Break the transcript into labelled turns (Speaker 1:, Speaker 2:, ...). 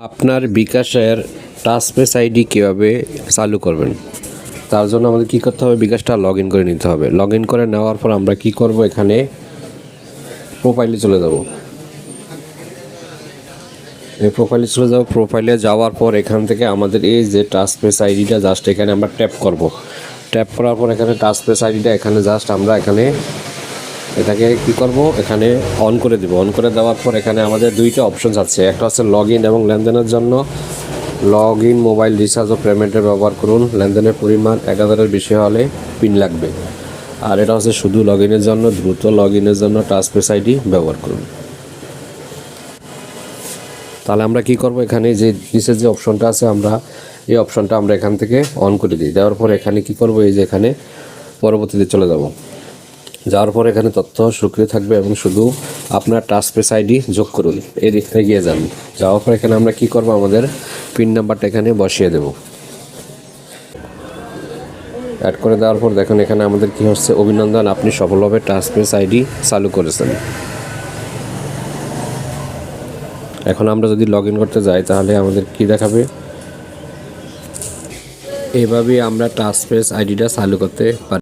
Speaker 1: আপনার বিকাশের touchpad ID কীভাবে চালু করবেন, তার জন্য আমাদের কী করতে হবে? বিকাশটা লগ ইন করে নিতে হবে। লগ ইন করে নেওয়ার পর আমরা কি করব, এখানে প্রোফাইলে চলে যাব। এই প্রোফাইলে চলে যাব। প্রোফাইলে যাওয়ার পর এখান থেকে আমাদের এই যে টাচপ্যাড আইডিটা জাস্ট এখানে আমরা ট্যাপ করব। ট্যাপ করার পর এখানে টাচপ্যাড আইডিটা এখানে জাস্ট আমরা এখানে এটাকে কী করব, এখানে অন করে দেব। অন করে দেওয়ার পর এখানে আমাদের দুইটা অপশনস আছে। একটা হচ্ছে লগ ইন এবং লেনদেনের জন্য। লগ ইন মোবাইল রিচার্জ ও পেমেন্টের ব্যবহার করুন, লেনদেনের পরিমাণ 1000-এর বেশি হলে পিন লাগবে। আর এটা হচ্ছে শুধু লগ ইনের জন্য, দ্রুত লগ ইনের জন্য টাচপ্যাড আইডি ব্যবহার করুন। তাহলে আমরা কি করব, এখানে যে নিচের যে অপশনটা আছে আমরা এই অপশনটা আমরা এখান থেকে অন করে দিই। দেওয়ার পর এখানে কি করব, এই যে এখানে পরবর্তীতে চলে যাব। যাওয়ার পর এখানে তথ্য সুরক্ষিত থাকবে এবং শুধু আপনার টাচপ্যাড আইডি যোগ করুন, এই দিকে এগিয়ে যান। যাওয়ার পর এখানে আমরা কি করব, আমাদের পিন নাম্বারটা এখানে বসিয়ে দেব। অ্যাড করে দেওয়ার পর দেখুন এখানে আমাদের কি হচ্ছে, অভিনন্দন, আপনি সফলভাবে টাচপ্যাড আইডি চালু করেছেন। এখন আমরা যদি লগ ইন করতে যাই তাহলে আমাদের কি দেখাবে, এভাবেই আমরা টাচপ্যাড আইডিটা চালু করতে পারি।